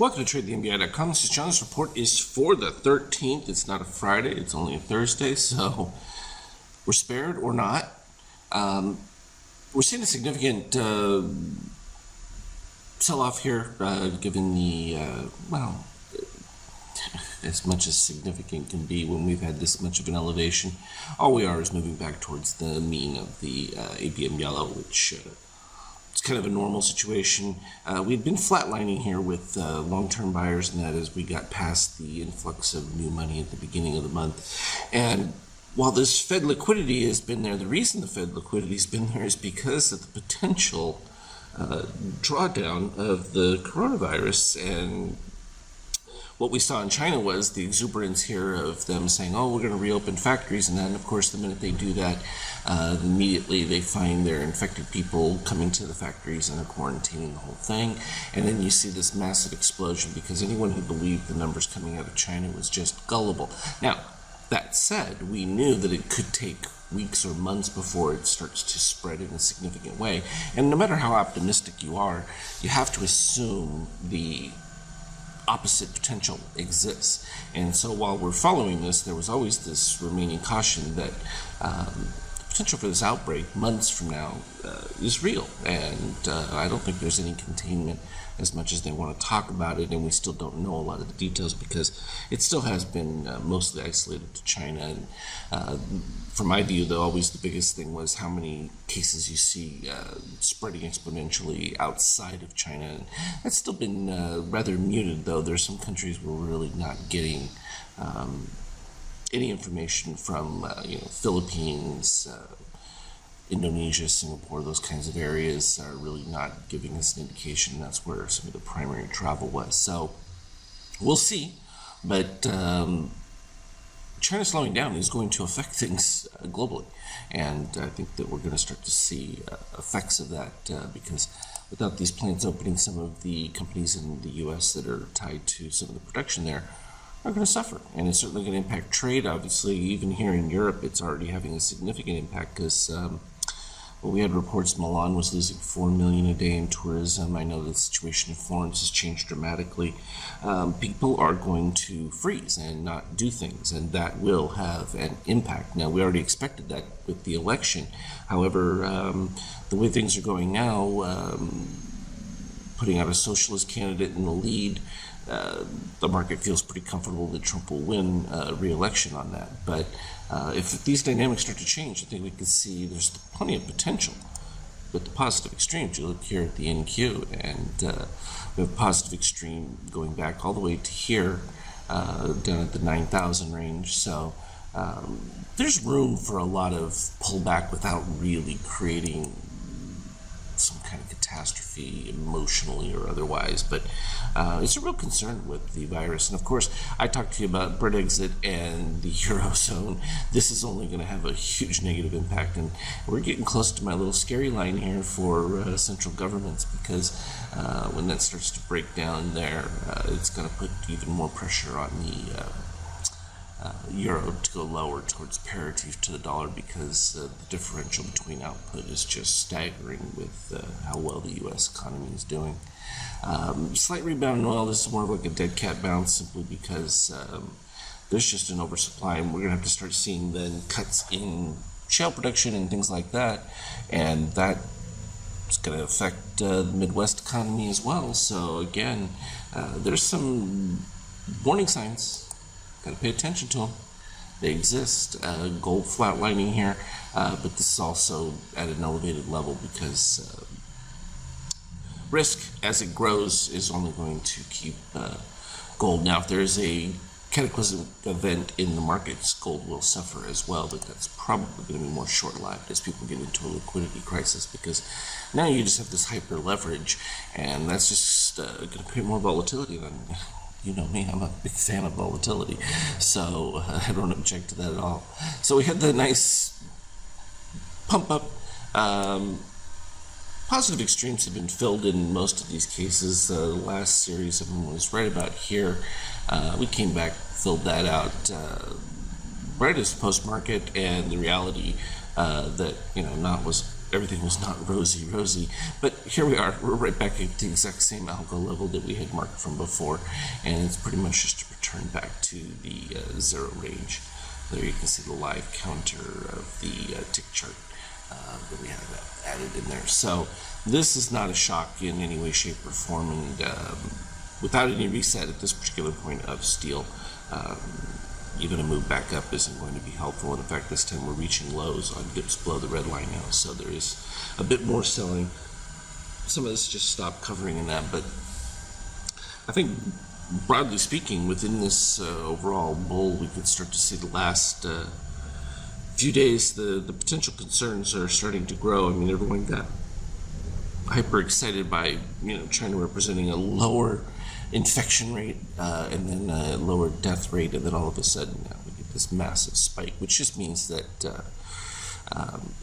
Welcome to TradeTheMBI.com. This is John. This report is for the 13th. It's not a Friday. It's only a Thursday, so we're spared or not. We're seeing a significant sell-off here, given the, as much as significant can be when we've had this much of an elevation. All we are is moving back towards the mean of the ABM yellow, which it's kind of a normal situation. We'd been flatlining here with long-term buyers, and that as we got past the influx of new money at the beginning of the month. And while this Fed liquidity has been there, the reason the Fed liquidity has been there is because of the potential drawdown of the coronavirus. And what we saw in China was the exuberance here of them saying, oh, we're going to reopen factories. And then, of course, the minute they do that, immediately they find their infected people coming to the factories and they're quarantining the whole thing. And then you see this massive explosion because anyone who believed the numbers coming out of China was just gullible. Now, that said, we knew that it could take weeks or months before it starts to spread in a significant way. And no matter how optimistic you are, you have to assume the opposite potential exists. And so while we're following this, there was always this remaining caution that the potential for this outbreak months from now is real. And I don't think there's any containment as much as they want to talk about it, and we still don't know a lot of the details because it still has been mostly isolated to China. And from my view, though, always the biggest thing was how many cases you see spreading exponentially outside of China. And that's still been rather muted, though. There's some countries where we're really not getting any information from, Philippines, Indonesia, Singapore, those kinds of areas are really not giving us an indication. That's where some of the primary travel was. So we'll see. But China slowing down is going to affect things globally. And I think that we're going to start to see effects of that because without these plants opening, some of the companies in the U.S. that are tied to some of the production there are going to suffer. And it's certainly going to impact trade. Obviously, even here in Europe, it's already having a significant impact because we had reports Milan was losing $4 million a day in tourism. I know the situation in Florence has changed dramatically. People are going to freeze and not do things, and that will have an impact. Now, we already expected that with the election. However, the way things are going now, putting out a socialist candidate in the lead, the market feels pretty comfortable that Trump will win re-election on that. But if these dynamics start to change, I think we can see there's plenty of potential with the positive extremes. You look here at the NQ, and we have a positive extreme going back all the way to here, down at the 9,000 range. So there's room for a lot of pullback without really creating some kind of catastrophe emotionally or otherwise, but it's a real concern with the virus. And of course, I talked to you about Brexit and the Eurozone. This is only going to have a huge negative impact, and we're getting close to my little scary line here for central governments because when that starts to break down there, it's going to put even more pressure on the euro to go lower towards parity to the dollar because the differential between output is just staggering with how well the U.S. economy is doing. Slight rebound in oil. This is more of like a dead cat bounce simply because there's just an oversupply, and we're going to have to start seeing then cuts in shale production and things like that, and that is going to affect the Midwest economy as well. So again, there's some warning signs. Got to pay attention to them. They exist. Gold flatlining here, but this is also at an elevated level because risk, as it grows, is only going to keep gold. Now, if there is a cataclysmic event in the markets, gold will suffer as well, but that's probably going to be more short-lived as people get into a liquidity crisis because now you just have this hyper leverage, and that's just going to create more volatility than. You know me, I'm a big fan of volatility, so I don't object to that at all. So we had the nice pump up. Positive extremes have been filled in most of these cases. The last series of them was right about here. We came back, filled that out right as post-market, and the reality that, not was everything was not rosy, but here we are. We're right back at the exact same algo level that we had marked from before, and it's pretty much just a return back to the zero range. There you can see the live counter of the tick chart that we have added in there. So this is not a shock in any way, shape, or form, and without any reset at this particular point of steel, even a move back up isn't going to be helpful. And in fact, this time we're reaching lows on dips below the red line now, so there is a bit more selling. Some of this just stopped covering in that, but I think broadly speaking, within this overall bull, we could start to see the last few days, the potential concerns are starting to grow. I mean, everyone got hyper excited by, China representing a lower infection rate and then a lower death rate, and then all of a sudden we get this massive spike, which just means that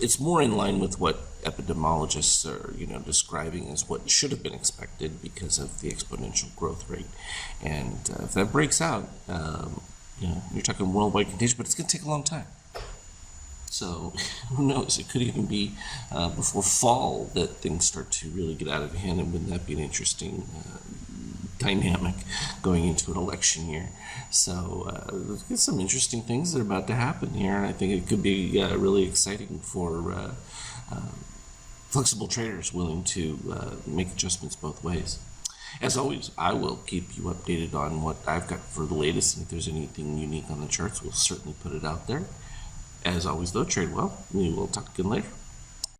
it's more in line with what epidemiologists are, describing as what should have been expected because of the exponential growth rate. And if that breaks out, you're talking worldwide contagion, but it's going to take a long time. So who knows? It could even be before fall that things start to really get out of hand, and wouldn't that be an interesting dynamic going into an election year? So there's some interesting things that are about to happen here, and I think it could be really exciting for flexible traders willing to make adjustments both ways. As always, I will keep you updated on what I've got for the latest, and if there's anything unique on the charts, we'll certainly put it out there. As always, though, trade well. We will talk again later.